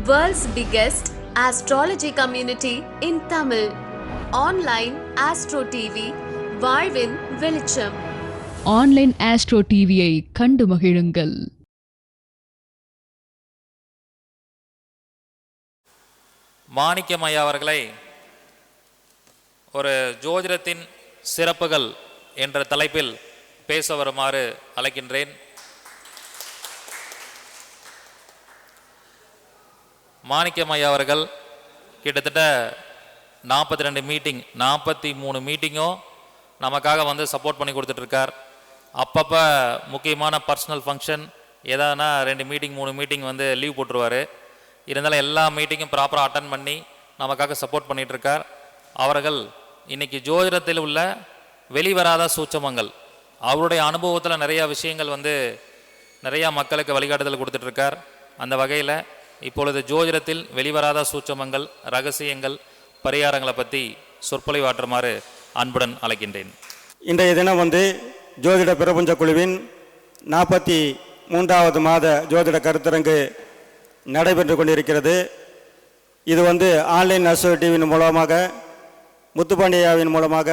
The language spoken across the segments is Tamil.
World's biggest astrology community in Tamil. Online Astro TV, வாழ்வின் வெளிச்சம். ஆன்லைன் ஆஸ்ட்ரோ டிவியை கண்டு மகிழுங்கள். மாணிக்கம் ஐயா அவர்களை ஒரு ஜோதிடத்தின் சிறப்புகள் என்ற தலைப்பில் பேச வருமாறு அழைக்கின்றேன். மாணிக்கம் ஐயா அவர்கள் கிட்டத்தட்ட 43 மீட்டிங்கும் நமக்காக வந்து சப்போர்ட் பண்ணி கொடுத்துட்ருக்கார். அப்பப்போ முக்கியமான பர்சனல் ஃபங்க்ஷன் எதானா 2 மீட்டிங் 3 மீட்டிங் வந்து லீவ் போட்டுருவார். இருந்தாலும் எல்லா மீட்டிங்கும் ப்ராப்பராக அட்டன் பண்ணி நமக்காக சப்போர்ட் பண்ணிகிட்ருக்கார். அவர்கள் இன்றைக்கி ஜோதிடத்தில் உள்ள வெளிவராத சூட்சமங்கள், அவருடைய அனுபவத்தில் நிறையா விஷயங்கள் வந்து நிறையா மக்களுக்கு வழிகாட்டுதல் கொடுத்துட்ருக்கார். அந்த வகையில் இப்பொழுது ஜோதிடத்தில் வெளிவராத சூட்சமங்கள், ரகசியங்கள், பரிகாரங்களை பற்றி சொற்பொழிவாற்றுமாறு அன்புடன் அழைக்கின்றேன். இன்றைய தினம் வந்து ஜோதிட பிரபஞ்ச குழுவின் 43வது மாத ஜோதிட கருத்தரங்கு நடைபெற்று கொண்டிருக்கிறது. இது வந்து ஆன்லைன் ஆஸ்ட்ரோ டிவியின் மூலமாக முத்துப்பாண்டியாவின் மூலமாக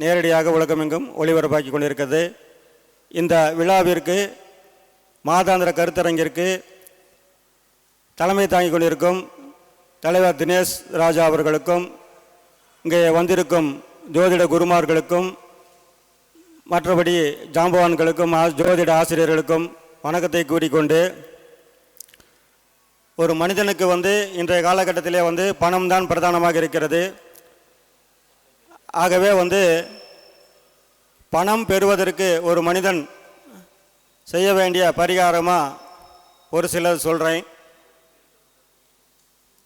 நேரடியாக உலகமெங்கும் ஒளிபரப்பாக்கி கொண்டிருக்கிறது. இந்த விழாவிற்கு மாதாந்திர கருத்தரங்கிற்கு தலைமை தாங்கி கொண்டிருக்கும் தலைவர் தினேஷ் ராஜா அவர்களுக்கும், இங்கே வந்திருக்கும் ஜோதிட குருமார்களுக்கும், மற்றபடி ஜாம்பவான்களுக்கும், ஜோதிட ஆசிரியர்களுக்கும் வணக்கத்தை கூறிக்கொண்டு, ஒரு மனிதனுக்கு வந்து இன்றைய காலகட்டத்திலே வந்து பணம் தான் பிரதானமாக இருக்கிறது. ஆகவே வந்து பணம் பெறுவதற்கு ஒரு மனிதன் செய்ய வேண்டிய பரிகாரமாக ஒரு சிலர் சொல்கிறேன்.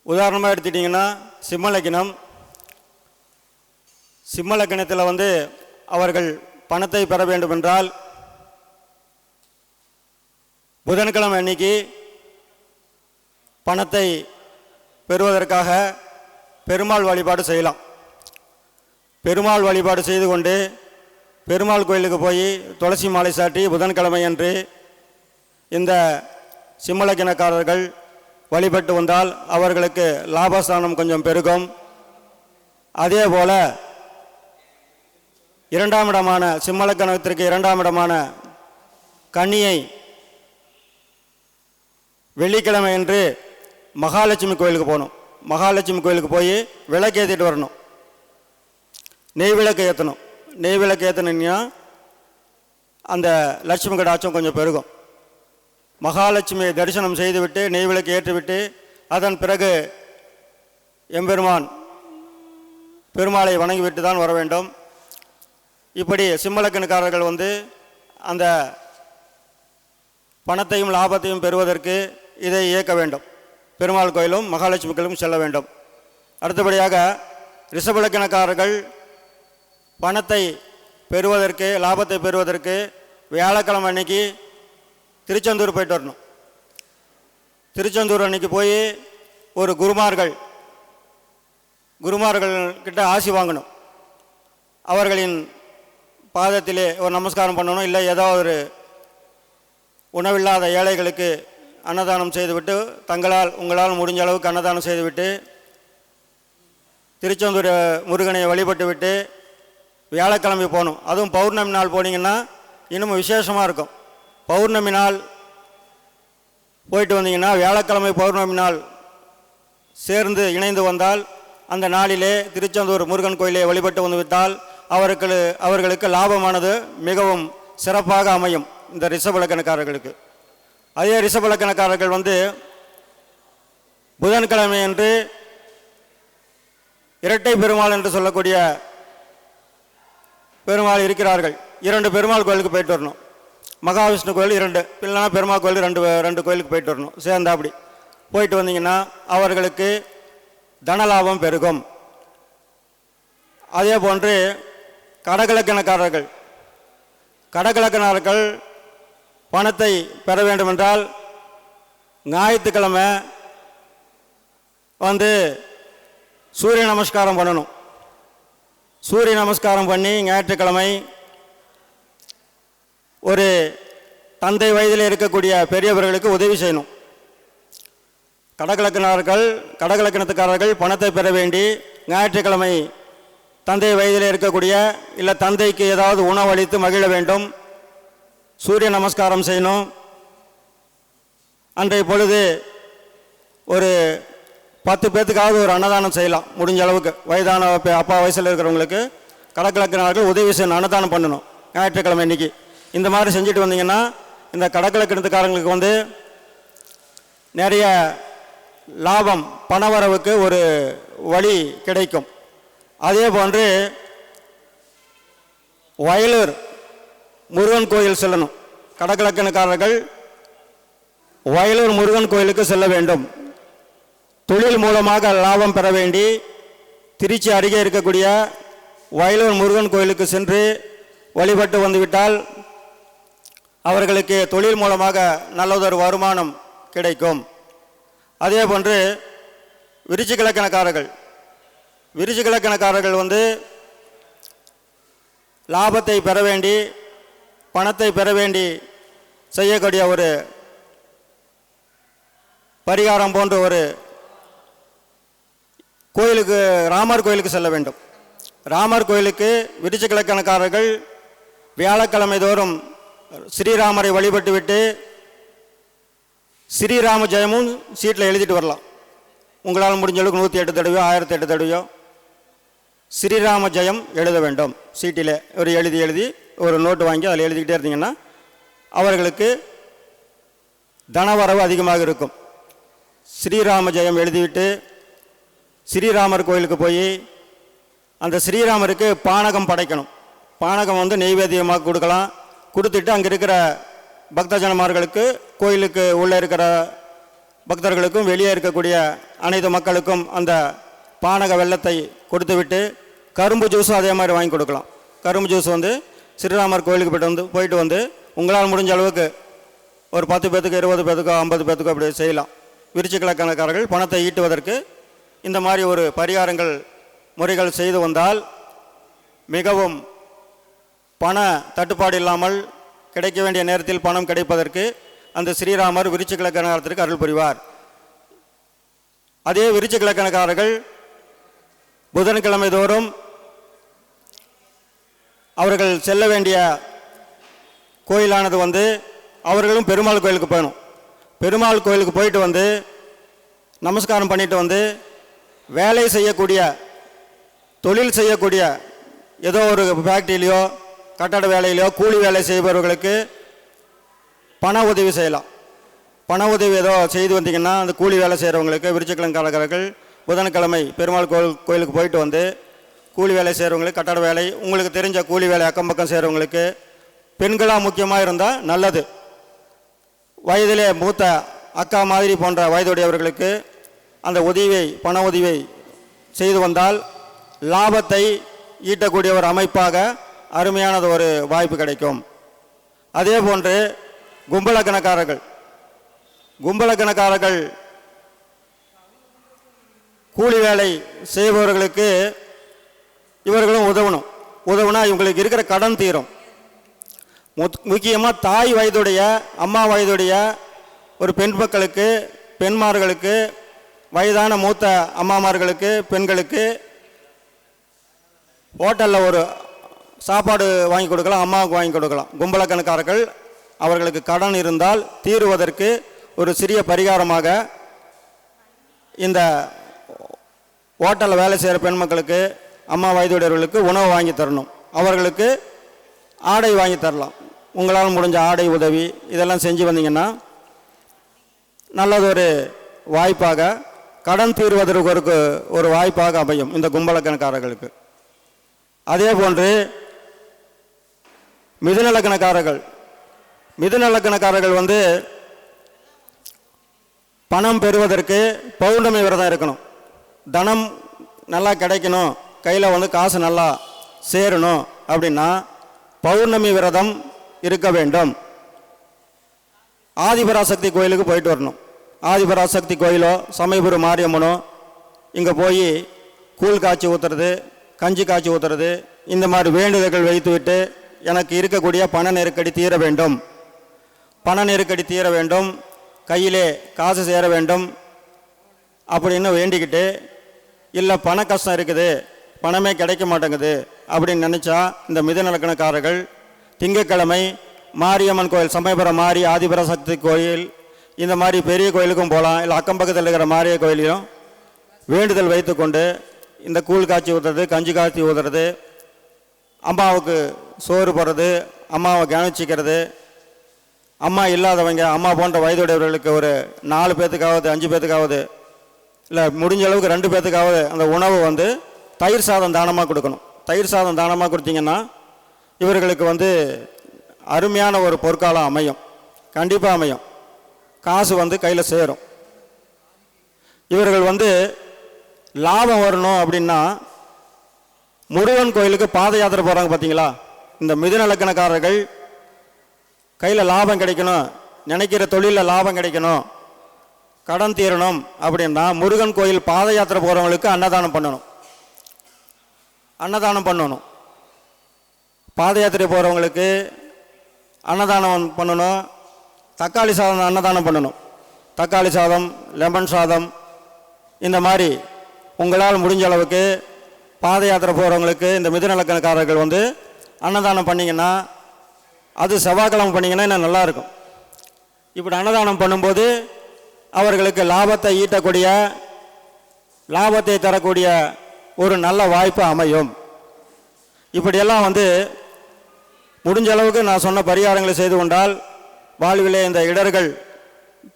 உதாரணமாக எடுத்துட்டிங்கன்னா சிம்ம லக்னத்தில் வந்து அவர்கள் பணத்தை பெற வேண்டுமென்றால் புதன்கிழமை அன்னைக்கு பணத்தை பெறுவதற்காக பெருமாள் வழிபாடு செய்யலாம். பெருமாள் வழிபாடு செய்து கொண்டு பெருமாள் கோயிலுக்கு போய் துளசி மாலை சாட்டி புதன்கிழமை அன்று இந்த சிம்மலக்கினக்காரர்கள் வழிபட்டு வந்தால் அவர்களுக்கு லாபஸ்தானம் கொஞ்சம் பெருகும். அதே போல் 2ஆம் இடமான சிம்மலக்கணத்திற்கு 2ஆம் இடமான கன்னியை வெள்ளிக்கிழமை என்று மகாலட்சுமி கோயிலுக்கு போகணும். மகாலட்சுமி கோயிலுக்கு போய் விளக்கு ஏற்றிட்டு வரணும். நெய் விளக்கு ஏற்றணும். நெய் விளக்கு ஏற்றினீங்கன்னா அந்த லட்சுமி கடாட்சம் கொஞ்சம் பெருகும். மகாலட்சுமியை தரிசனம் செய்துவிட்டு நெய் விளக்கு ஏற்றிவிட்டு அதன் பிறகு பெருமாளை வணங்கிவிட்டு தான் வர வேண்டும். இப்படி சிம்மலக்கணக்காரர்கள் வந்து அந்த பணத்தையும் லாபத்தையும் பெறுவதற்கு இதை இயக்க வேண்டும். பெருமாள் கோயிலும் மகாலட்சுமி கோயிலும் செல்ல வேண்டும். அடுத்தபடியாக ரிஷபலக்கணக்காரர்கள் பணத்தை பெறுவதற்கு, லாபத்தை பெறுவதற்கு வியாழக்கிழமை அன்னைக்கு திருச்செந்தூர் போயிட்டு வரணும். திருச்செந்தூர் அன்னைக்கு போய் ஒரு குருமார்கள்கிட்ட ஆசி வாங்கணும். அவர்களின் பாதத்திலே ஒரு நமஸ்காரம் பண்ணணும். இல்லை ஏதோ ஒரு உணவில்லாத ஏழைகளுக்கு அன்னதானம் செய்துவிட்டு, உங்களால் முடிஞ்ச அளவுக்கு அன்னதானம் செய்துவிட்டு திருச்செந்தூர் முருகனை வழிபட்டு விட்டு வியாழக்கிழமை போகணும். அதுவும் பௌர்ணமி நாள் போனீங்கன்னா இன்னும் விசேஷமாக இருக்கும். பௌர்ணமி நாள் போயிட்டு வந்தீங்கன்னா வியாழக்கிழமை பௌர்ணமி நாள் சேர்ந்து இணைந்து வந்தால் அந்த நாளிலே திருச்செந்தூர் முருகன் கோயிலை வழிபட்டு வந்துவிட்டால் அவர்களுக்கு லாபமானது மிகவும் சிறப்பாக அமையும். இந்த ரிஷபலக்கணக்காரர்களுக்கு. அதே ரிஷபலக்கணக்காரர்கள் வந்து புதன்கிழமை என்று இரட்டை பெருமாள் என்று சொல்லக்கூடிய பெருமாள் இருக்கிறார்கள். 2 பெருமாள் கோயிலுக்கு போயிட்டு வரணும். மகாவிஷ்ணு கோயில் 2, இல்லைனா பெருமாள் கோயில் 2 கோயிலுக்கு போயிட்டு வரணும். சேர்ந்தா அப்படி போயிட்டு வந்தீங்கன்னா அவர்களுக்கு தனலாபம் பெருகும். அதே போன்று கடகலக்கணக்காரர்கள் பணத்தை பெற வேண்டுமென்றால் ஞாயிற்றுக்கிழமை வந்து சூரிய நமஸ்காரம் பண்ணணும். சூரிய நமஸ்காரம் பண்ணி ஞாயிற்றுக்கிழமை ஒரு தந்தை வயதில் இருக்கக்கூடிய பெரியவர்களுக்கு உதவி செய்யணும். கடகலக்கணத்துக்காரர்கள் பணத்தை பெற வேண்டி ஞாயிற்றுக்கிழமை தந்தை வயதில் இருக்கக்கூடிய இல்லை தந்தைக்கு ஏதாவது உணவளித்து மகிழ வேண்டும், சூரிய நமஸ்காரம் செய்யணும். அன்றைய பொழுது ஒரு 10 பேர்த்துக்காவது ஒரு அன்னதானம் செய்யலாம். முடிஞ்ச அளவுக்கு வயதான அப்பா வயசில் இருக்கிறவங்களுக்கு கடகலக்கிணர்கள் உதவி செய்யணும், அன்னதானம் பண்ணணும் ஞாயிற்றுக்கிழமை இன்னைக்கு. இந்த மாதிரி செஞ்சுட்டு வந்தீங்கன்னா இந்த கடகலக்கிணத்துக்காரங்களுக்கு வந்து நிறைய லாபம், பணவரவுக்கு ஒரு வழி கிடைக்கும். அதே போன்று வயலூர் முருகன் கோயில் செல்லணும். கடகலக்கணக்காரர்கள் வயலூர் முருகன் கோயிலுக்கு செல்ல வேண்டும். தொழில் மூலமாக லாபம் பெற வேண்டி திருச்சி அருகே இருக்கக்கூடிய வயலூர் முருகன் கோயிலுக்கு சென்று வழிபட்டு வந்துவிட்டால் அவர்களுக்கு தொழில் மூலமாக நல்லதொரு வருமானம் கிடைக்கும். அதே போன்று விருச்சிகலக்கணக்காரர்கள் வந்து லாபத்தை பெற வேண்டி பணத்தை பெற வேண்டி செய்யக்கூடிய ஒரு பரிகாரம் போன்ற ஒரு கோயிலுக்கு, ராமர் கோயிலுக்கு செல்ல வேண்டும். ராமர் கோயிலுக்கு விருச்சிகலக்கணக்காரர்கள் வியாழக்கிழமை தோறும் ஸ்ரீராமரை வழிபட்டு விட்டு ஸ்ரீராம ஜெயமும் சீட்டில் எழுதிட்டு வரலாம். உங்களால் முடிஞ்ச அளவுக்கு 108 தடவையோ 1008 தடவையோ ஸ்ரீராம ஜெயம் எழுத வேண்டும். சீட்டில் ஒரு எழுதி ஒரு நோட்டு வாங்கி அதில் எழுதிக்கிட்டே இருந்தீங்கன்னா அவர்களுக்கு தனவரவு அதிகமாக இருக்கும். ஸ்ரீராம ஜெயம் எழுதிவிட்டு ஸ்ரீராமர் கோயிலுக்கு போய் அந்த ஸ்ரீராமருக்கு பானகம் படைக்கணும். பானகம் வந்து நெய்வேத்தியமாக கொடுக்கலாம். கொடுத்துட்டு அங்கே இருக்கிற பக்தஜனமார்களுக்கு, கோயிலுக்கு உள்ளே இருக்கிற பக்தர்களுக்கும் வெளியே இருக்கக்கூடிய அனைத்து மக்களுக்கும் அந்த பானக வெள்ளத்தை கொடுத்துவிட்டு கரும்பு ஜூஸும் அதே மாதிரி வாங்கி கொடுக்கலாம். கரும்பு ஜூஸ் வந்து ஸ்ரீராமர் கோயிலுக்கு போயிட்டு வந்து உங்களால் முடிஞ்ச அளவுக்கு ஒரு 10 பேத்துக்கு 20 பேத்துக்கோ 50 பேத்துக்கோ அப்படி செய்யலாம். விருச்சிகலக்கணக்காரர்கள் பணத்தை ஈட்டுவதற்கு இந்த மாதிரி ஒரு பரிகாரங்கள் முறைகள் செய்து வந்தால் மிகவும் பண தட்டுப்பாடு இல்லாமல் கிடைக்க வேண்டிய நேரத்தில் பணம் கிடைப்பதற்கு அந்த ஸ்ரீராமர் விருச்சிகலக்கணத்திற்கு அருள் புரிவார். அதே விருச்சிகலக்கணக்காரர்கள் புதன்கிழமை தோறும் அவர்கள் செல்ல வேண்டிய கோயிலானது வந்து அவர்களும் பெருமாள் கோயிலுக்கு போகணும். பெருமாள் கோயிலுக்கு போயிட்டு வந்து நமஸ்காரம் பண்ணிட்டு வந்து வேலை செய்யக்கூடிய, தொழில் செய்யக்கூடிய, ஏதோ ஒரு ஃபேக்ட்ரியிலையோ கட்டட வேலையிலையோ கூலி வேலை செய்பவர்களுக்கு பண உதவி செய்யலாம். பண உதவி ஏதோ செய்து வந்தீங்கன்னா அந்த கூலி வேலை செய்கிறவங்களுக்கு விருச்சிகலக்கணக்காரர்கள் புதன்கிழமை பெருமாள் கோயிலுக்கு போயிட்டு வந்து கூலி வேலை செய்கிறவங்களுக்கு, கட்டட வேலை, உங்களுக்கு தெரிஞ்ச கூலி வேலை அக்கம் பக்கம் செய்கிறவங்களுக்கு, பெண்களாக முக்கியமாக இருந்தால் நல்லது. வயதிலே மூத்த அக்கா மாதிரி போன்ற வயதுடையவர்களுக்கு அந்த உதவியை, பண உதவியை செய்து வந்தால் லாபத்தை ஈட்டக்கூடிய ஒரு அமைப்பாக அருமையானது ஒரு வாய்ப்பு கிடைக்கும். அதே போன்று கும்பலக்கணக்காரர்கள் கூலி வேலை செய்பவர்களுக்கு இவர்களும் உதவுனா இவங்களுக்கு இருக்கிற கடன் தீரும். முக்கியமாக தாய் வயதுடைய, அம்மா வயதுடைய ஒரு பெண் மக்களுக்கு, பெண்மார்களுக்கு, வயதான மூத்த அம்மாமார்களுக்கு, பெண்களுக்கு ஹோட்டலில் ஒரு சாப்பாடு வாங்கி கொடுக்கலாம், அம்மாவுக்கு வாங்கி கொடுக்கலாம். கும்பலக்கணக்காரர்கள் அவர்களுக்கு கடன் இருந்தால் தீருவதற்கு ஒரு சிறிய பரிகாரமாக இந்த ஹோட்டலில் வேலை செய்கிற பெண் மக்களுக்கு, அம்மா வயதுடையவர்களுக்கு உணவு வாங்கி தரணும். அவர்களுக்கு ஆடை வாங்கி தரலாம். உங்களால் முடிஞ்ச ஆடை உதவி இதெல்லாம் செஞ்சு வந்தீங்கன்னா நல்லதொரு வாய்ப்பாக, கடன் தீர்வதற்கு ஒரு வாய்ப்பாக அமையும் இந்த கும்பலக்கணக்காரர்களுக்கு. அதே போன்று மிதுநலக்கணக்காரர்கள் வந்து பணம் பெறுவதற்கு பௌர்ணமி விரதம் இருக்கணும். தனம் நல்லா கிடைக்கணும், கையில் வந்து காசு நல்லா சேரணும் அப்படின்னா பௌர்ணமி விரதம் இருக்க வேண்டும். ஆதிபராசக்தி கோயிலுக்கு போயிட்டு வரணும். ஆதிபராசக்தி கோயிலோ சமயபுரம் மாரியம்மனோ இங்கே போய் கூழ் காய்ச்சி ஊற்றுறது, கஞ்சி காய்ச்சி ஊற்றுறது, இந்த மாதிரி வேண்டுதல்கள் வைத்துவிட்டு எனக்கு இருக்கக்கூடிய பண நெருக்கடி தீர வேண்டும், கையிலே காசு சேர வேண்டும், அப்படின்னு வேண்டிக்கிட்டு, இல்லை பண கஷ்டம் இருக்குது, பணமே கிடைக்க மாட்டேங்குது அப்படின்னு நினச்சா இந்த மிதுன லக்னக்காரர்கள் திங்கட்கிழமை மாரியம்மன் கோயில், சமயபுரம் மாரி ஆதிபராசக்தி கோயில், இந்த மாதிரி பெரிய கோயிலுக்கும் போகலாம். இல்லை அக்கம் பக்கத்தில் இருக்கிற மாரிய கோயிலையும் வேண்டுதல் வைத்து கொண்டு இந்த கூழ் காய்ச்சி ஊற்றுறது, கஞ்சி காய்ச்சி ஊற்றுறது, அம்மாவுக்கு சோறு போடுறது, அம்மாவை கவனிச்சிக்கிறது, அம்மா இல்லாதவங்க, அம்மா போன்ற வயதுடையவர்களுக்கு ஒரு 4 பேர்த்துக்காவது 5 பேர்த்துக்காவது, இல்லை முடிஞ்ச அளவுக்கு 2 பேர்த்துக்காவது அந்த உணவு வந்து தயிர் சாதம் தானமாக கொடுக்கணும். தயிர் சாதம் தானமாக கொடுத்தீங்கன்னா இவர்களுக்கு அருமையான ஒரு பொற்காலம் அமையும். கண்டிப்பாக அமையும். காசு கையில் சேரும். இவர்கள் லாபம் வரணும் அப்படின்னா முருகன் கோயிலுக்கு பாத யாத்திரை போகிறாங்க பார்த்தீங்களா? இந்த மிதுன லக்னக்காரர்கள் கையில் லாபம் கிடைக்கணும், நினைக்கிற தொழிலில் லாபம் கிடைக்கணும், கடன் தீரணும் அப்படின்னா முருகன் கோயில் பாத யாத்திரை போகிறவங்களுக்கு அன்னதானம் பண்ணணும். அன்னதானம் பண்ணணும். பாத யாத்திரை போகிறவங்களுக்கு அன்னதானம் பண்ணணும். தக்காளி சாதம் அன்னதானம் பண்ணணும். தக்காளி சாதம், லெமன் சாதம், இந்த மாதிரி உங்களால் முடிஞ்ச அளவுக்கு பாத யாத்திரை போகிறவங்களுக்கு இந்த மிதுன லக்னக்காரர்கள் அன்னதானம் பண்ணிங்கன்னா, அது செவ்வாய்க்கிழமை பண்ணிங்கன்னா இன்னும் நல்லாயிருக்கும். இப்படி அன்னதானம் பண்ணும்போது அவர்களுக்கு லாபத்தை ஈட்டக்கூடிய, லாபத்தை தரக்கூடிய ஒரு நல்ல வாய்ப்பு அமையும். இப்படியெல்லாம் முடிஞ்ச அளவுக்கு நான் சொன்ன பரிகாரங்களை செய்து கொண்டால் வாழ்விலே இந்த இடர்கள்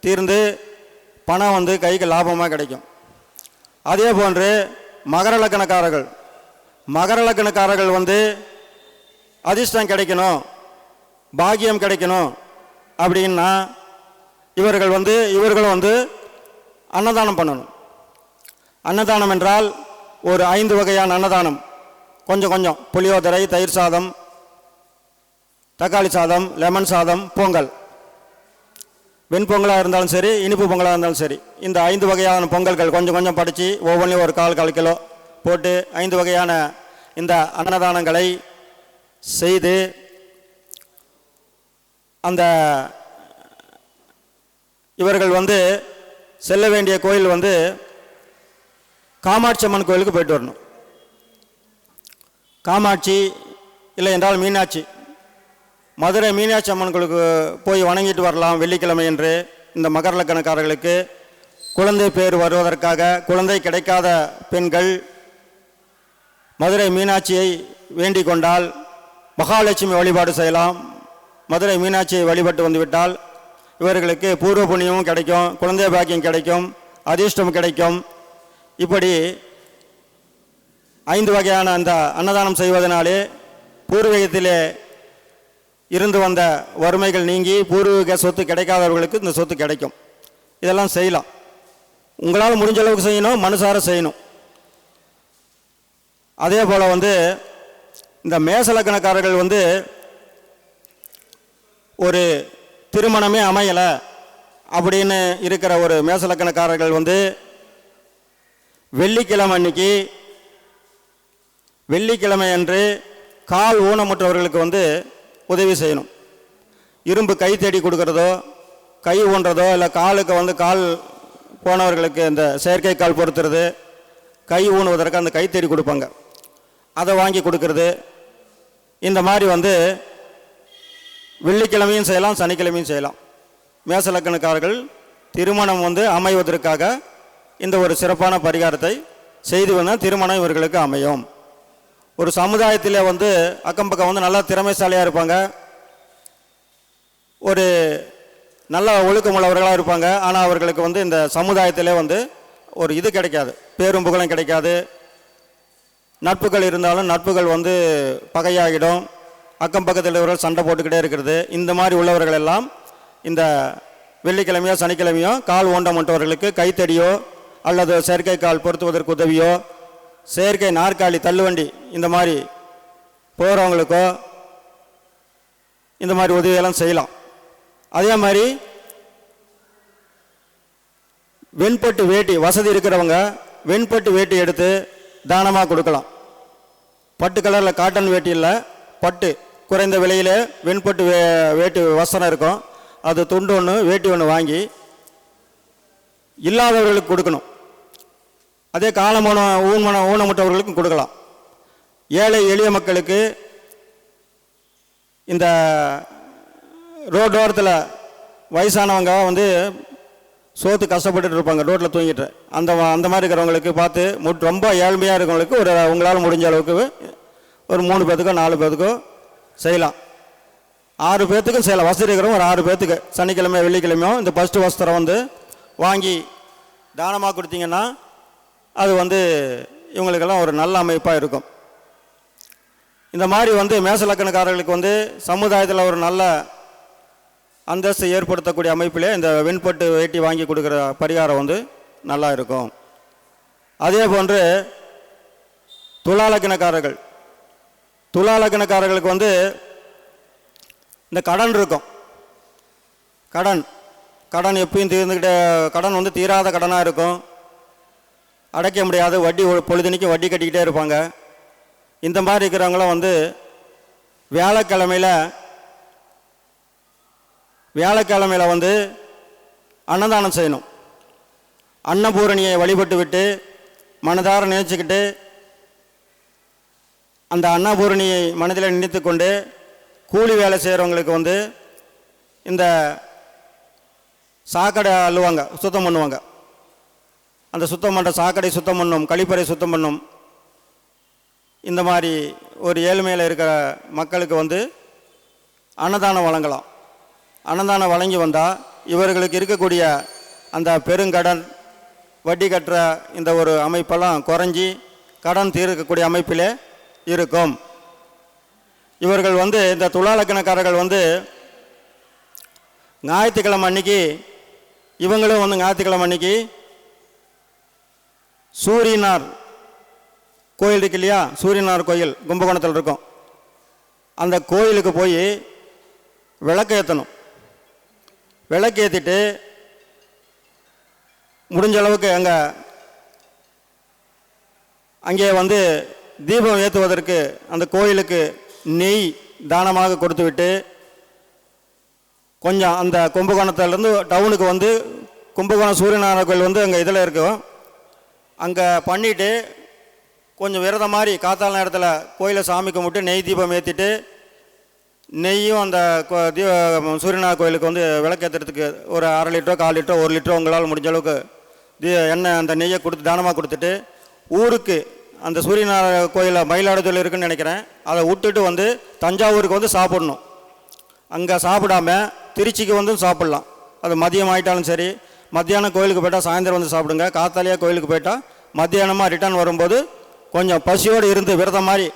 தீர்ந்து பணம் கைக்கு லாபமாக கிடைக்கும். அதே போன்று மகர லக்னக்காரர்கள், மகர லக்னக்காரர்கள் அதிர்ஷ்டம் கிடைக்கணும், பாக்கியம் கிடைக்கணும் அப்படின்னா இவர்களும் அன்னதானம் பண்ணணும். அன்னதானம் என்றால் ஒரு 5 வகையான அன்னதானம், கொஞ்சம் கொஞ்சம் புளியோதரை, தயிர் சாதம், தக்காளி சாதம், லெமன் சாதம், பொங்கல், வெண்பொங்கலாக இருந்தாலும் சரி, இனிப்பு பொங்கலாக இருந்தாலும் சரி, இந்த 5 வகையான பொங்கல்கள் கொஞ்சம் கொஞ்சம் படித்து ஒவ்வொன்றையும் ஒரு 1/4 கிலோ போட்டு 5 வகையான இந்த அன்னதானங்களை செய்து அந்த இவர்கள் செல்ல வேண்டிய கோயில் காமாட்சி அம்மன் கோயிலுக்கு போயிட்டு வரணும். காமாட்சி இல்லை என்றால் மீனாட்சி, மதுரை மீனாட்சி அம்மன் கோயிலுக்கு போய் வணங்கிட்டு வரலாம் வெள்ளிக்கிழமை என்று. இந்த மகர லக்னக்காரர்களுக்கு குழந்தை பேர் வருவதற்காக, குழந்தை கிடைக்காத பெண்கள் மதுரை மீனாட்சியை வேண்டிக் கொண்டால் மகாலட்சுமி வழிபாடு செய்யலாம். மதுரை மீனாட்சியை வழிபட்டு வந்துவிட்டால் இவர்களுக்கு பூர்வ புண்ணியமும் கிடைக்கும், குழந்தை பாக்கியம் கிடைக்கும், அதிர்ஷ்டம் கிடைக்கும். இப்படி 5 வகையான அந்த அன்னதானம் செய்வதனாலே பூர்வீகத்திலே இருந்து வந்த வறுமைகள் நீங்கி பூர்வீக சொத்து கிடைக்காதவர்களுக்கு இந்த சொத்து கிடைக்கும். இதெல்லாம் செய்யலாம். உங்களால் முடிஞ்ச அளவுக்கு செய்யணும், மனசார செய்யணும். அதே போல் இந்த மேச லக்னக்காரர்கள் ஒரு திருமணமே அமையலை அப்படின்னு இருக்கிற ஒரு மேச லக்னக்காரர்கள் வெள்ளிக்கிழமை அன்று கால் ஊனமுற்றவர்களுக்கு உதவி செய்யணும். இரும்பு கை தேடி கொடுக்கறதோ, கை ஊன்றதோ, இல்லை காலுக்கு கால் போனவர்களுக்கு இந்த செயற்கை கால் பொறுத்துறது, கை ஊனுவதற்கு அந்த கை தேடி கொடுப்பாங்க, அதை வாங்கி கொடுக்கறது. இந்த மாதிரி வெள்ளிக்கிழமையும் செய்யலாம், சனிக்கிழமையும் செய்யலாம். மேச லக்னக்காரர்கள் திருமணம் அமைவதற்காக இந்த ஒரு சிறப்பான பரிகாரத்தை செய்து வந்தால் திருமணம் இவர்களுக்கு அமையும். ஒரு சமுதாயத்தில் அக்கம் பக்கம் நல்லா திறமைசாலியாக இருப்பாங்க, ஒரு நல்ல ஒழுக்கமுள்ளவர்களாக இருப்பாங்க. ஆனால் அவர்களுக்கு இந்த சமுதாயத்திலே ஒரு இது கிடைக்காது, பேரும் புகழும் கிடைக்காது. நட்புகள் இருந்தாலும் நட்புகள் பகையாகிடும். அக்கம் பக்கத்தில் இவர்கள் சண்டை போட்டுக்கிட்டே இருக்கிறது. இந்த மாதிரி உள்ளவர்கள் எல்லாம் இந்த வெள்ளிக்கிழமையோ சனிக்கிழமையோ கால் ஊண்டமுற்றவர்களுக்கு கைத்தடியோ அல்லது செயற்கை கால் பொருத்துவதற்கு உதவியோ, செயற்கை நாற்காலி தள்ளுவண்டி இந்த மாதிரி போகிறவங்களுக்கோ இந்த மாதிரி உதவியெல்லாம் செய்யலாம். அதே மாதிரி வெண்பட்டு வேட்டி வசதி இருக்கிறவங்க வெண்பட்டு வேட்டி எடுத்து தானமாக கொடுக்கலாம். பட்டு கலரில் காட்டன் வேட்டி இல்லை, பட்டு குறைந்த விலையில் வெண்பட்டு வேட்டி வஸ்திரம் இருக்கும், அது துண்டு ஒன்று வேட்டி ஒன்று வாங்கி இல்லாதவர்களுக்கு கொடுக்கணும். அதே ஊனமுற்றவர்களுக்கும் கொடுக்கலாம். ஏழை எளிய மக்களுக்கு இந்த ரோட்டோரத்தில் வயசானவங்க வந்து சோத்து கஷ்டப்பட்டுட்டு இருப்பாங்க, ரோட்டில் தூங்கிட்டு. அந்த மாதிரி இருக்கிறவங்களுக்கு பார்த்து ரொம்ப ஏழ்மையாக இருக்கிறவங்களுக்கு உங்களால் முடிஞ்ச அளவுக்கு ஒரு 3 பேர்த்துக்கோ 4 பேர்த்துக்கோ செய்யலாம். 6 பேர்த்துக்கும் செய்யலாம். வசதி இருக்கிறவங்க ஒரு 6 பேர்த்துக்கு சனிக்கிழமை வெள்ளிக்கிழமையும் இந்த ஃபஸ்ட்டு வஸ்திரம் வந்து வாங்கி தானமாக கொடுத்தீங்கன்னா அது வந்து இவங்களுக்கெல்லாம் ஒரு நல்ல அமைப்பாக இருக்கும். இந்த மாதிரி வந்து மேசலக்கணக்காரர்களுக்கு வந்து சமுதாயத்தில் ஒரு நல்ல அந்தஸ்து ஏற்படுத்தக்கூடிய அமைப்பிலே இந்த வெண்பட்டு வேட்டி வாங்கி கொடுக்குற பரிகாரம் வந்து நல்லா இருக்கும். அதே போன்று துலாலக்கணக்காரர்களுக்கு வந்து இந்த கடன் இருக்கும். கடன் எப்பயும் தீர்ந்துக்கிட்டே, கடன் வந்து தீராத கடனாக இருக்கும், அடைக்க முடியாது, வட்டி பொழுதுனிக்கு வட்டி கட்டிக்கிட்டே இருப்பாங்க. இந்த மாதிரி இருக்கிறவங்களும் வந்து வியாழக்கிழமையில் வந்து அன்னதானம் செய்யணும். அன்னபூரணியை வழிபட்டு விட்டு மனதார நினைச்சுக்கிட்டு அந்த அன்னபூரணியை மனதில் நினைத்து கொண்டு கூலி வேலை செய்கிறவங்களுக்கு வந்து இந்த சாக்கடை அள்ளுவாங்க, சுத்தம் பண்ணுவாங்க. அந்த சுத்தம் பண்ணுற சாக்கடை சுத்தம் பண்ணும், கழிப்பறை சுத்தம் பண்ணும். இந்த மாதிரி ஒரு ஏழ்மையில் இருக்கிற மக்களுக்கு வந்து அன்னதானம் வழங்கலாம். அன்னதானம் வழங்கி வந்தால் இவர்களுக்கு இருக்கக்கூடிய அந்த பெருங்கடன், வட்டி கட்டுற இந்த ஒரு அமைப்பெல்லாம் குறைஞ்சி கடன் தீர்க்கக்கூடிய அமைப்பிலே இருக்கும். இவர்கள் வந்து இந்த துலாலக்கணக்காரர்கள் வந்து ஞாயிற்றுக்கிழமை அன்னைக்கு, இவங்களும் வந்து ஞாயிற்றுக்கிழமை அன்னைக்கு சூரியனார் கோயில் இருக்கு இல்லையா, சூரியனார் கோயில் கும்பகோணத்தில் இருக்கும். அந்த கோயிலுக்கு போய் விளக்கு ஏற்றணும். விளக்கு ஏற்றிட்டு முடிஞ்ச அளவுக்கு அங்கே வந்து தீபம் ஏற்றுவதற்கு அந்த கோயிலுக்கு நெய் தானமாக கொடுத்து விட்டு, கொஞ்சம் அந்த கும்பகோணத்திலேருந்து டவுனுக்கு வந்து கும்பகோணம் சூரியநாராயண கோயில் வந்து அங்கே இதில் இருக்கும், அங்கே பண்ணிவிட்டு கொஞ்சம் விரதம் மாதிரி காத்தால நேரத்தில் கோயிலை சாமி கும்பிட்டு நெய் தீபம் ஏற்றிட்டு, நெய்யும் அந்த சூரியநாராயண கோயிலுக்கு வந்து விளக்கேற்றுறதுக்கு ஒரு 1/2 லிட்டரோ 1/4 லிட்டரோ 1 லிட்டரோ உங்களால் முடிஞ்ச அளவுக்கு எண்ணெய் அந்த நெய்யை கொடுத்து தானமாக கொடுத்துட்டு, ஊருக்கு அந்த சூரியநாராயண கோயிலில் மயிலாடுதுறையில் இருக்குன்னு நினைக்கிறேன், அதை விட்டுட்டு வந்து தஞ்சாவூருக்கு வந்து சாப்பிடணும். அங்கே சாப்பிடாம திருச்சிக்கு வந்து சாப்பிட்லாம். அது மதியம் ஆகிட்டாலும் சரி, மத்தியானம் கோயிலுக்கு போயிட்டால் சாயந்தரம் வந்து சாப்பிடுங்க. காத்தாலையாக கோயிலுக்கு போயிட்டால் மத்தியானமாக ரிட்டர்ன் வரும்போது கொஞ்சம் பசியோடு இருந்து, விரதம் மாதிரி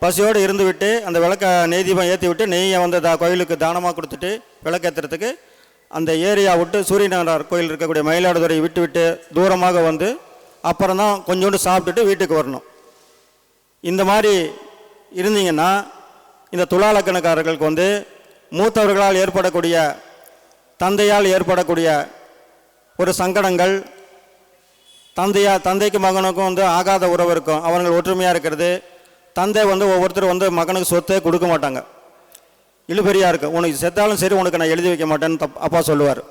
பசியோடு இருந்து விட்டு அந்த விளக்க நெய் தீபம் ஏற்றி விட்டு நெய்யை வந்து கோயிலுக்கு தானமாக கொடுத்துட்டு விளக்கேற்றுறதுக்கு அந்த ஏரியா விட்டு சூரியநாராயண கோயில் இருக்கக்கூடிய மயிலாடுதுறை விட்டு தூரமாக வந்து அப்புறம் தான் கொஞ்சோண்டு சாப்பிட்டுட்டு வீட்டுக்கு வரணும். இந்த மாதிரி இருந்தீங்கன்னா இந்த துலாலக்கணக்காரர்களுக்கு வந்து மூத்தவர்களால் ஏற்படக்கூடிய, தந்தையால் ஏற்படக்கூடிய ஒரு சங்கடங்கள், தந்தைக்கு மகனுக்கும் வந்து ஆகாத உறவு இருக்கும், அவர்கள் ஒற்றுமையாக இருக்கிறது. தந்தை வந்து ஒவ்வொருத்தர் வந்து மகனுக்கு சொத்தே கொடுக்க மாட்டாங்க, இழுபறியாக இருக்கும். உனக்கு செத்தாலும் சரி உனக்கு நான் எழுதி வைக்க மாட்டேன்னு அப்பா சொல்லுவார்.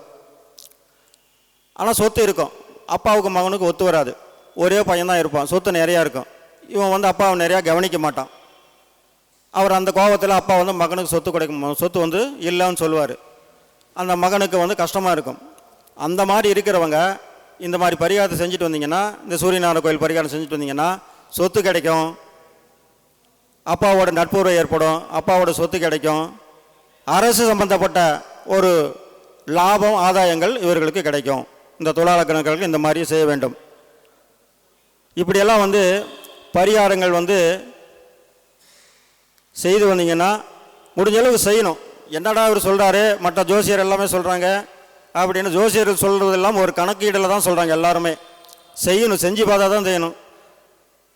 ஆனால் சொத்து இருக்கும், அப்பாவுக்கு மகனுக்கு ஒத்து வராது. ஒரே பையன்தான் இருப்பான், சொத்து நிறையா இருக்கும். இவன் வந்து அப்பாவை நிறையா கவனிக்க மாட்டான். அவர் அந்த கோபத்தில் அப்பா வந்து மகனுக்கு சொத்து வந்து இல்லைன்னு சொல்லுவார். அந்த மகனுக்கு வந்து கஷ்டமாக இருக்கும். அந்த மாதிரி இருக்கிறவங்க இந்த மாதிரி பரிகாரத்தை செஞ்சுட்டு வந்தீங்கன்னா, இந்த சூரியநாராயண கோயில் பரிகாரம் செஞ்சுட்டு வந்தீங்கன்னா சொத்து கிடைக்கும், அப்பாவோட நட்புறவு ஏற்படும், அப்பாவோட சொத்து கிடைக்கும், அரசு சம்பந்தப்பட்ட ஒரு லாபம் ஆதாயங்கள் இவர்களுக்கு கிடைக்கும். இந்த துலாலக்கணக்காரர்களுக்கு இந்த மாதிரி செய்ய வேண்டும். இப்படியெல்லாம் வந்து பரிகாரங்கள் வந்து செய்து வந்தீங்கன்னா முடிஞ்ச அளவுக்கு செய்யணும். என்னடா இவர் சொல்கிறாரு, மற்ற ஜோசியர் எல்லாமே சொல்கிறாங்க அப்படின்னு ஜோசியர்கள் சொல்கிறதெல்லாம் ஒரு கணக்கீடில் தான் சொல்கிறாங்க. எல்லாருமே செய்யணும், செஞ்சு பார்த்தா தான் செய்யணும்.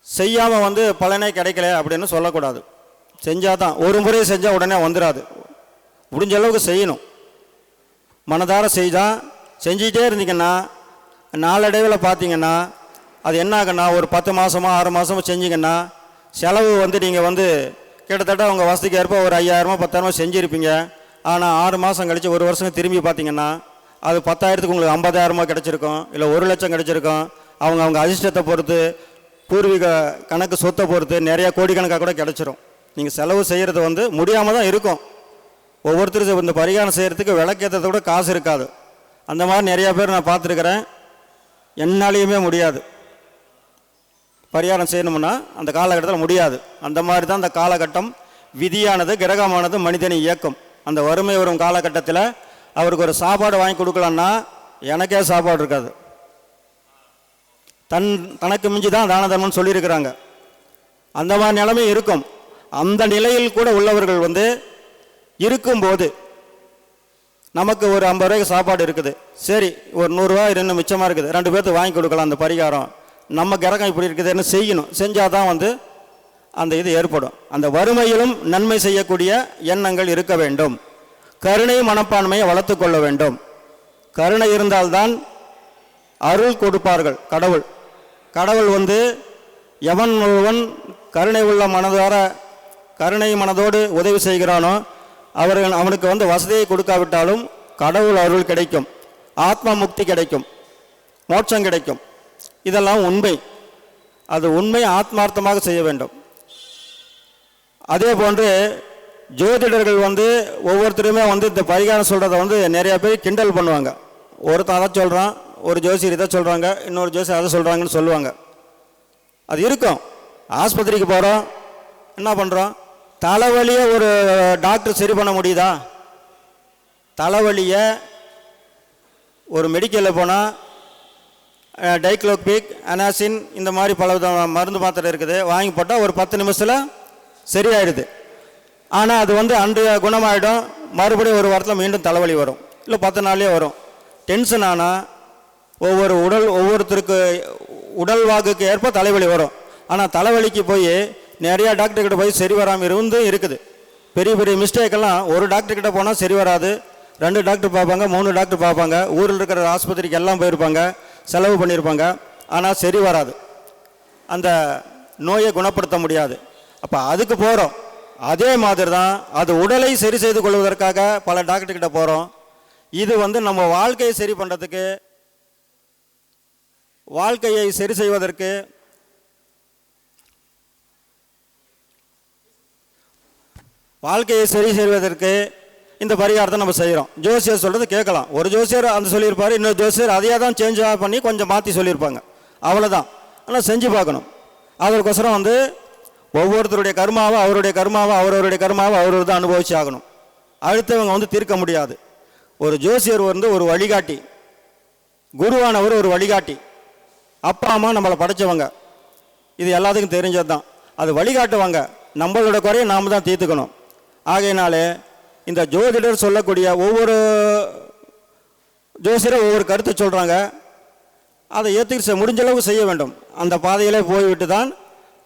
செய்யாமல் வந்து பலனே கிடைக்கல அப்படின்னு சொல்லக்கூடாது. செஞ்சால் தான், ஒரு முறை செஞ்சால் உடனே வந்துடாது. முடிஞ்ச அளவுக்கு செய்யணும், மனதார செய்தால் செஞ்சிகிட்டே இருந்தீங்கன்னா நாளடைவில் பார்த்தீங்கன்னா அது என்ன ஆகுன்னா, ஒரு 10 மாதமோ 6 மாதமோ செஞ்சிங்கன்னா செலவு வந்து நீங்கள் வந்து கிட்டத்தட்ட உங்கள் வசதிக்கு ஏற்ப ஒரு 5000 10,000 செஞ்சுருப்பீங்க. ஆனால் 6 மாதம் கழித்து 1 வருஷம் திரும்பி பார்த்தீங்கன்னா அது 10,000க்கு உங்களுக்கு 50,000 கிடச்சிருக்கும், இல்லை 1 லட்சம் கிடச்சிருக்கும். அவங்க அதிர்ஷ்டத்தை பொறுத்து, பூர்வீக கணக்கு சொத்தை பொறுத்து நிறையா கோடிக்கணக்காக கூட கிடச்சிரும். நீங்கள் செலவு செய்கிறது வந்து முடியாமல் தான் இருக்கும். ஒவ்வொருத்தரும் இந்த பரிகாரம் செய்கிறதுக்கு விளக்கேற்றதை கூட காசு இருக்காது. அந்த மாதிரி நிறையா பேர் நான் பார்த்துருக்குறேன். என்னாலேயுமே முடியாது. பரிகாரம் செய்யணும்னா அந்த காலகட்டத்தில் முடியாது. அந்த மாதிரி தான் அந்த காலகட்டம் விதியானது, கிரகமானது மனிதனை இயக்கும். அந்த வறுமை வரும் காலகட்டத்தில் அவருக்கு ஒரு சாப்பாடு வாங்கி கொடுக்கலான்னா எனக்கே சாப்பாடு இருக்காது. தனக்கு மிஞ்சி தான் தான தர்மம்னு சொல்லியிருக்கிறாங்க. அந்த மாதிரி நிலைமை இருக்கும். அந்த நிலையில் கூட உள்ளவர்கள் வந்து இருக்கும்போது நமக்கு ஒரு 50 ரூபாய்க்கு சாப்பாடு இருக்குது, சரி ஒரு 100 ரூபா இன்னும் மிச்சமாக இருக்குது, 2 பேர்த்துக்கு வாங்கி கொடுக்கலாம். அந்த பரிகாரம் நம்ம கிரகம் இப்படி இருக்குதுன்னு செய்யணும். செஞ்சால் தான் வந்து அந்த இது ஏற்படும். அந்த வறுமையிலும் நன்மை செய்யக்கூடிய எண்ணங்கள் இருக்க வேண்டும். கருணை மனப்பான்மையை வளர்த்து கொள்ள வேண்டும். கருணை இருந்தால்தான் அருள் கொடுப்பார்கள் கடவுள். கடவுள் வந்து எவன் ஒருவன் கருணை உள்ள மனதார கருணை மனதோடு உதவி செய்கிறானோ அவனுக்கு வந்து வசதியை கொடுக்காவிட்டாலும் கடவுள் அருள் கிடைக்கும், ஆத்ம முக்தி கிடைக்கும், மோட்சம் கிடைக்கும். இதெல்லாம் உண்மை. அது உண்மை, ஆத்மார்த்தமாக செய்ய வேண்டும். அதே போன்று ஜோதிடர்கள் வந்து ஒவ்வொருத்தருமே வந்து இந்த பரிகாரம் சொல்கிறத வந்து நிறையா பேர் கிண்டல் பண்ணுவாங்க. ஒருத்தன் அதை சொல்கிறான், ஒரு ஜோசியர் இதை சொல்கிறாங்க, இன்னொரு ஜோசியர் அதை சொல்கிறாங்கன்னு சொல்லுவாங்க. அது இருக்கும். ஆஸ்பத்திரிக்கு போகிறோம், என்ன பண்ணுறோம், தலைவலியை ஒரு டாக்டர் சரி பண்ண முடியுதா? தலைவலியை ஒரு மெடிக்கலில் போனால் டைக்ளோபிக், அனாசின், இந்த மாதிரி பல மருந்து மாத்திரை இருக்குது, வாங்கி போட்டால் ஒரு 10 நிமிஷத்தில் சரியாயிடுது. ஆனால் அது வந்து அன்று குணமாயிடும், மறுபடியும் ஒரு வாரத்தில் மீண்டும் தலைவலி வரும், இல்லை 10 நாள்லேயே வரும். டென்ஷன் ஆனால் ஒவ்வொருத்தருக்கு உடல் வாக்குக்கு ஏற்ப தலைவலி வரும். ஆனால் தலைவலிக்கு போய் நிறையா டாக்டர்கிட்ட போய் சரி வராமல் இருக்குது. பெரிய பெரிய மிஸ்டேக்கெல்லாம் ஒரு டாக்டர்கிட்ட போனால் சரி வராது, 2 டாக்டர் பார்ப்பாங்க, 3 டாக்டர் பார்ப்பாங்க, ஊரில் இருக்கிற ஆஸ்பத்திரிக்கு எல்லாம் போயிருப்பாங்க, செலவு பண்ணியிருப்பாங்க, ஆனால் சரி வராது, அந்த நோயை குணப்படுத்த முடியாது. அப்போ அதுக்கு போகிறோம். அதே மாதிரி தான் அது உடலை சரி செய்து கொள்வதற்காக பல டாக்டர்கிட்ட போகிறோம். இது வந்து நம்ம வாழ்க்கையை சரி பண்ணுறதுக்கு, வாழ்க்கையை சரி செய்வதற்கு, வாழ்க்கையை சரி செய்வதற்கு இந்த பரிகாரத்தை நம்ம செய்கிறோம். ஜோசியர் சொல்கிறது கேட்கலாம். ஒரு ஜோசியர் அந்த சொல்லியிருப்பார், இன்னொரு ஜோசியர் அதையே தான் சேஞ்ச் பண்ணி கொஞ்சம் மாற்றி சொல்லியிருப்பாங்க, அவ்வளோதான். ஆனால் செஞ்சு பார்க்கணும். அதற்கொசரம் வந்து ஒவ்வொருத்தருடைய கர்மாவை அவருடைய கர்மாவை அவரவர் தான் அனுபவிச்சு ஆகணும். அடுத்தவங்க வந்து தீர்க்க முடியாது. ஒரு ஜோசியர் வந்து ஒரு வழிகாட்டி, குருவானவர் ஒரு வழிகாட்டி, அப்பா அம்மா நம்மளை படைச்சவங்க, இது எல்லாத்துக்கும் தெரிஞ்சது தான். அது வழிகாட்டுவாங்க, நம்மளோட குறையை நாம் தான் தீர்த்துக்கணும். ஆகையினாலே இந்த ஜோதிடர் சொல்லக்கூடிய ஒவ்வொரு ஜோசியரும் ஒவ்வொரு கருத்தை சொல்கிறாங்க, அதை ஏற்றுக்க முடிஞ்ச அளவுக்கு செய்ய வேண்டும். அந்த பாதையிலே போய்விட்டு தான்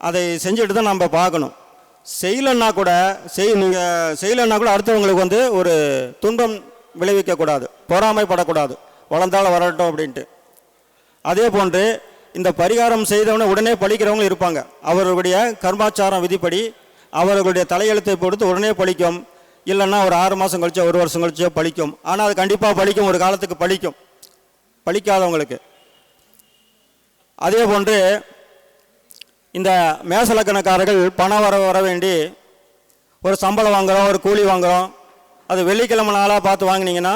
அதை செஞ்சுட்டு தான் நம்ம பார்க்கணும். செய்யலைன்னா கூட அடுத்தவங்களுக்கு வந்து ஒரு துன்பம் விளைவிக்கக்கூடாது, பொறாமைப்படக்கூடாது, வளர்ந்தாலும் வரட்டும் அப்படின்ட்டு. அதே போன்று இந்த பரிகாரம் செய்தவனை உடனே பழிக்கிறவங்களும் இருப்பாங்க. அவர்களுடைய கர்மாச்சாரம் விதிப்படி அவர்களுடைய தலையெழுத்தை பொறுத்து உடனே பழிக்கும், இல்லைன்னா ஒரு 6 மாதம் கழிச்சோ 1 வருஷம் கழிச்சோ பழிக்கும். ஆனால் அது கண்டிப்பாக பழிக்கும், ஒரு காலத்துக்கு பழிக்கும், பழிக்காதவங்களுக்கு. அதே போன்று இந்த மேசலக்கணக்காரர்கள் பணம் வர வேண்டி ஒரு சம்பளம் வாங்குகிறோம், ஒரு கூலி வாங்குகிறோம், அது வெள்ளிக்கிழமை நாளாக பார்த்து வாங்கினீங்கன்னா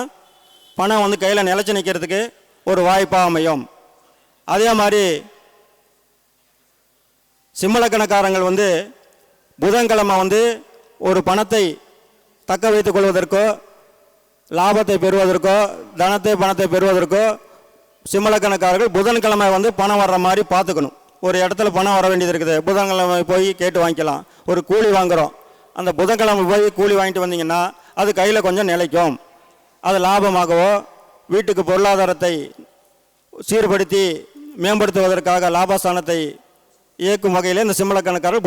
பணம் வந்து கையில் நிலச்சி நிற்கிறதுக்கு ஒரு வாய்ப்பாக அமையும். அதே மாதிரி சிம்மலக்கணக்காரங்கள் வந்து புதன்கிழமை வந்து ஒரு பணத்தை தக்க வைத்துக் கொள்வதற்கோ, லாபத்தை பெறுவதற்கோ, பணத்தை பெறுவதற்கோ சிம்மலக்கணக்காரர்கள் புதன்கிழமை வந்து பணம் வர்ற மாதிரி பார்த்துக்கணும். ஒரு இடத்துல பணம் வர வேண்டியது இருக்குது, புதன்கிழமை போய் கேட்டு வாங்கிக்கலாம். ஒரு கூலி வாங்குகிறோம், அந்த புதன்கிழமை போய் கூலி வாங்கிட்டு வந்தீங்கன்னா அது கையில் கொஞ்சம் நிலைக்கும். அது லாபமாகவோ வீட்டுக்கு பொருளாதாரத்தை சீர்படுத்தி மேம்படுத்துவதற்காக லாபஸ்தானத்தை இயக்கும் வகையில் இந்த சிம்மலக்கணக்காரர்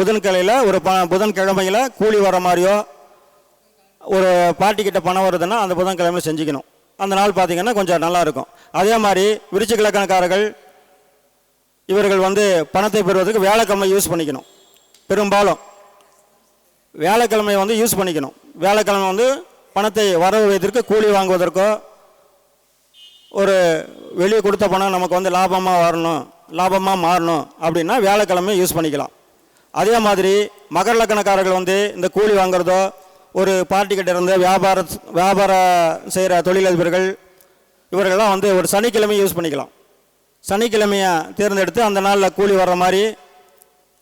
புதன்கிழமையில் கூலி வர மாதிரியோ, ஒரு பார்ட்டிக்கிட்ட பணம் வருதுன்னா அந்த புதன்கிழமையில் செஞ்சுக்கணும். அந்த நாள் பார்த்திங்கன்னா கொஞ்சம் நல்லாயிருக்கும். அதே மாதிரி விருச்சிகலக்கணக்காரர்கள் இவர்கள் வந்து பணத்தை பெறுவதற்கு வேலைக்கிழமை யூஸ் பண்ணிக்கணும். பெரும்பாலும் வேலைக்கிழமை வந்து யூஸ் பண்ணிக்கணும். வேலைக்கிழமை வந்து பணத்தை வரவதற்கு, கூலி வாங்குவதற்கோ, ஒரு வெளியே கொடுத்த பணம் நமக்கு வந்து லாபமாக வரணும், லாபமாக மாறணும் அப்படின்னா வியாழக்கிழமை யூஸ் பண்ணிக்கலாம். அதே மாதிரி மகர லக்னக்காரர்கள் வந்து இந்த கூலி வாங்குறதோ, ஒரு பார்ட்டிக்கிட்ட இருந்து வியாபாரம் செய்கிற தொழிலதிபர்கள் இவர்கள்லாம் வந்து ஒரு சனிக்கிழமை யூஸ் பண்ணிக்கலாம். சனிக்கிழமையை தேர்ந்தெடுத்து அந்த நாளில் கூலி வர்ற மாதிரி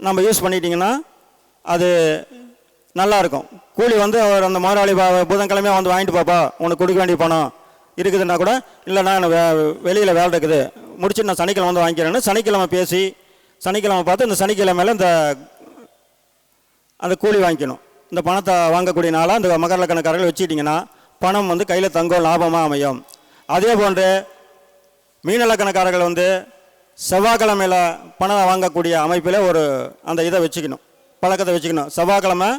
நம்ம யூஸ் பண்ணிட்டிங்கன்னா அது நல்லாயிருக்கும். கூலி வந்து அவர் அந்த முதலாளி புதன்கிழமையாக வந்து வாங்கிட்டு பாப்பா, உனக்கு கொடுக்க வேண்டிய பணம் இருக்குதுன்னா கூட, இல்லைண்ணா எனக்கு வெளியில் வேலை இருக்குது முடிச்சுட்டு நான் சனிக்கிழமை வந்து வாங்கிக்கிறேன்னு சனிக்கிழமை பேசி சனிக்கிழமை பார்த்து இந்த சனிக்கிழமையில் அந்த கூலி வாங்கிக்கணும். இந்த பணத்தை வாங்கக்கூடிய நாளாக அந்த மகர லக்னக்காரர்கள் வச்சுக்கிட்டிங்கன்னா பணம் வந்து கையில் தங்கும், லாபமாக அமையும். அதே போன்று மீன லக்னக்காரர்கள் வந்து செவ்வாய்க்கிழமையில் பணம் வாங்கக்கூடிய அமைப்பில் ஒரு அந்த இதை வச்சுக்கணும், பழக்கத்தை வச்சுக்கணும். செவ்வாய்க்கிழமை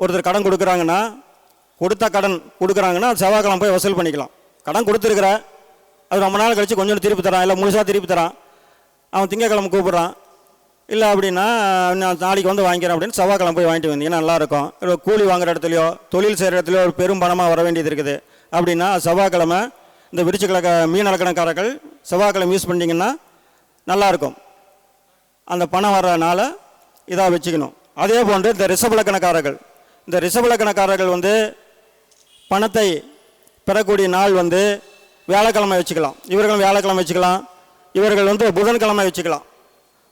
ஒருத்தர் கடன் கொடுக்குறாங்கன்னா, கொடுத்த கடன் கொடுக்குறாங்கன்னா செவ்வாய்க்கிழமை போய் வசூல் பண்ணிக்கலாம். கடன் கொடுத்துருக்குற அது ரொம்ப நாள் கழித்து கொஞ்சம் திருப்பி தரான், இல்லை முழுசாக திருப்பி தரான், அவன் திங்கக்கிழமை கூப்பிட்றான், இல்லை அப்படின்னா நான் நாளைக்கு வந்து வாங்கிக்கிறேன் அப்படின்னு செவ்வாய்க்கிழமை போய் வாங்கிட்டு வந்தீங்கன்னா நல்லாயிருக்கும். இல்லை கூலி வாங்குகிற இடத்துலையோ தொழில் செய்கிற இடத்துலையோ ஒரு பெரும் பணமாக வர வேண்டியது இருக்குது அப்படின்னா செவ்வாய்க்கிழமை இந்த விருச்சிக மீன லக்னக்காரர்கள் செவ்வாய்க்கிழமை யூஸ் பண்ணிங்கன்னா நல்லாயிருக்கும். அந்த பணம் வர்றதுனால இதாக வச்சுக்கணும். அதே போன்று இந்த ரிஷப லக்னக்காரர்கள் வந்து பணத்தை பெறக்கூடிய நாள் வந்து வியாழக்கிழமை வச்சுக்கலாம். இவர்களும் வியாழக்கிழமை வச்சுக்கலாம். இவர்கள் வந்து புதன்கிழமை வச்சுக்கலாம்.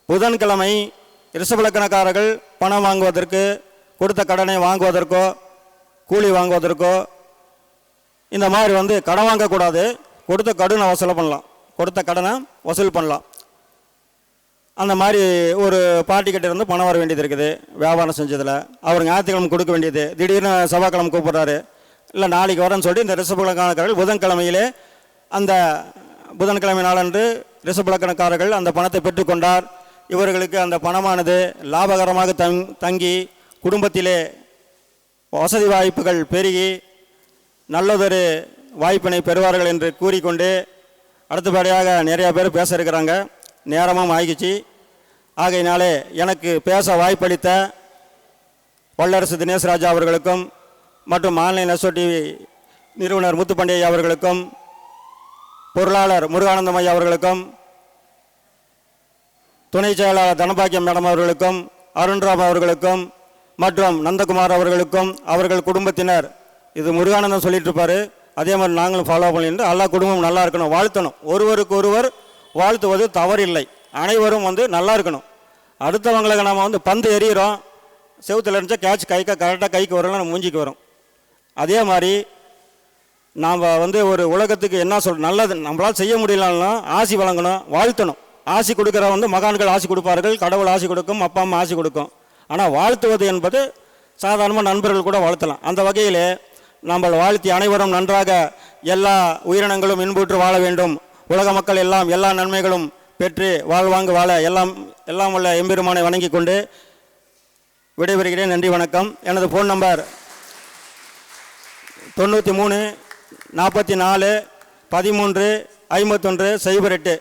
புதன்கிழமை ரிஷப லக்னக்காரர்கள் பணம் வாங்குவதற்கு, கொடுத்த கடனை வாங்குவதற்கோ, கூலி வாங்குவதற்கோ இந்த மாதிரி வந்து கடன் வாங்கக்கூடாது. கொடுத்த கடனை வசூல் பண்ணலாம். அந்த மாதிரி ஒரு பார்ட்டிக்கிட்ட இருந்து பணம் வர வேண்டியது இருக்குது. வியாபாரம் செஞ்சதில் அவர் ஞாயிற்றுக்கிழமை கொடுக்க வேண்டியது, திடீர்னு செவ்வாய்க்கிழமை கூப்பிட்றாரு, இல்லை நாளைக்கு வரேன்னு சொல்லி இந்த ரிஷப லக்னக்காரர்கள் புதன்கிழமையிலே அந்த புதன்கிழமை நாளன்று ரிஷப லக்னக்காரர்கள் அந்த பணத்தை பெற்றுக்கொண்டார். இவர்களுக்கு அந்த பணமானது லாபகரமாக தங்கி குடும்பத்திலே வசதி வாய்ப்புகள் பெருகி நல்லதொரு வாய்ப்பினை பெறுவார்கள் என்று கூறிக்கொண்டு அடுத்தபடியாக நிறையா பேர் பேச இருக்கிறாங்க. நேரமும் ஆகிச்சு. ஆகையினாலே எனக்கு பேச வாய்ப்பளித்த வல்லரசு தினேஷ் ராஜா அவர்களுக்கும் மற்றும் ஆன்லைன் எஸ்ஓடிவி நிறுவனர் முத்துப்பாண்டிய அவர்களுக்கும், பொருளாளர் முருகானந்தம் ஐயா அவர்களுக்கும், துணை செயலாளர் தனபாக்கியம் மேடம் அவர்களுக்கும், அருண்ராம் அவர்களுக்கும் மற்றும் நந்தகுமார் அவர்களுக்கும் அவர்கள் குடும்பத்தினர், இது முருகானந்தம் சொல்லிட்டு இருப்பார், அதே மாதிரி நாங்களும் ஃபாலோ பண்ணிட்டு எல்லா குடும்பமும் நல்லா இருக்கணும், வாழ்த்தணும். ஒருவருக்கு ஒருவர் வாழ்த்துவது தவறில்லை. அனைவரும் வந்து நல்லா இருக்கணும். அடுத்தவங்களுக்கு நாம் வந்து பந்து எறிகிறோம், செவுத்தில் இருந்துச்சா கேட்ச் கரெக்டாக கைக்கு வரலாம், நம்ம மூஞ்சிக்கு வரும். அதே மாதிரி நாம் வந்து ஒரு உலகத்துக்கு என்ன நல்லது நம்மளால் செய்ய முடியலனாலும் ஆசி வழங்கணும், வாழ்த்தணும். ஆசி கொடுக்குற வந்து மகான்கள் ஆசி கொடுப்பார்கள், கடவுள் ஆசி கொடுக்கும், அப்பா அம்மா ஆசி கொடுக்கும். ஆனால் வாழ்த்துவது என்பது சாதாரணமாக நண்பர்கள் கூட வாழ்த்தலாம். அந்த வகையில் நம்ம வாழ்த்தி அனைவரும் நன்றாக எல்லா உயிரினங்களும் இன்புற்று வாழ வேண்டும், உலக மக்கள் எல்லாம் எல்லா நன்மைகளும் பெற்று வாழ்வாங்கு வாழ எல்லாம் உள்ள எம்பெருமானை வணங்கி கொண்டு விடைபெறுகிறேன். நன்றி, வணக்கம். எனது ஃபோன் நம்பர் 93 44 13 51 08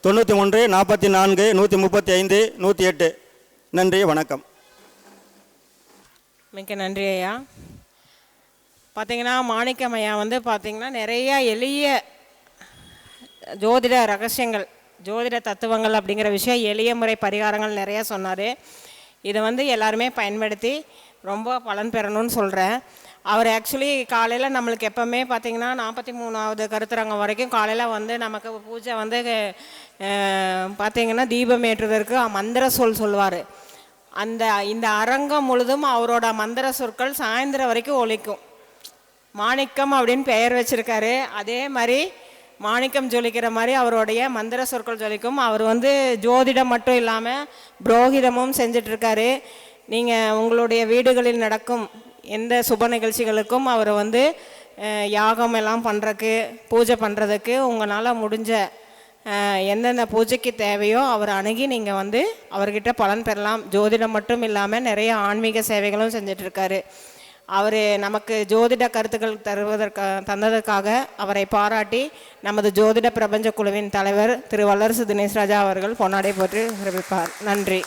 93 44 135 108. நன்றி, வணக்கம். மிக்க நன்றி ஐயா. பார்த்தீங்கன்னா மாணிக்கம் ஐயா வந்து பார்த்தீங்கன்னா நிறைய எளிய ஜோதிட ரகசியங்கள், ஜோதிட தத்துவங்கள் அப்படிங்கிற விஷயம், எளிய முறை பரிகாரங்கள் நிறையா சொன்னார். இதை வந்து எல்லாருமே பயன்படுத்தி ரொம்ப பலன் பெறணும்னு சொல்கிறேன். அவர் ஆக்சுவலி காலையில் நம்மளுக்கு எப்போவுமே பார்த்திங்கன்னா 43வது கருத்தரங்கம் வரைக்கும் காலையில் வந்து நமக்கு பூஜை வந்து பார்த்திங்கன்னா தீபம் ஏற்றுவதற்கு மந்திர சொல்லுவார். இந்த அரங்கம் முழுதும் அவரோட மந்திர சொற்கள் சாயந்தரம் வரைக்கும் ஒலிக்கும். மாணிக்கம் அப்படின்னு பெயர் வச்சுருக்காரு. அதே மாதிரி மாணிக்கம் ஜொலிக்கிற மாதிரி அவருடைய மந்திர சொற்கள் ஜொலிக்கும். அவர் வந்து ஜோதிடம் மட்டும் இல்லாமல் புரோகிதமும் செஞ்சிட்ருக்காரு. நீங்கள் உங்களுடைய வீடுகளில் நடக்கும் எந்த சுப நிகழ்ச்சிகளுக்கும் அவர் வந்து யாகம் எல்லாம் பண்ணுறக்கு, பூஜை பண்ணுறதுக்கு உங்களால் முடிஞ்ச எந்தெந்த பூஜைக்கு தேவையோ அவர் அணுகி நீங்கள் வந்து அவர்கிட்ட பலன் பெறலாம். ஜோதிடம் மட்டும் இல்லாமல் நிறைய ஆன்மீக சேவைகளும் செஞ்சிட்ருக்காரு. அவர் நமக்கு ஜோதிட கருத்துக்கள் தந்ததற்காக அவரை பாராட்டி நமது ஜோதிட பிரபஞ்ச குழுவின் தலைவர் திரு வல்லரசு தினேஷ் ராஜா அவர்கள் பொன்னாடை போட்டு சிறப்பிப்பார். நன்றி.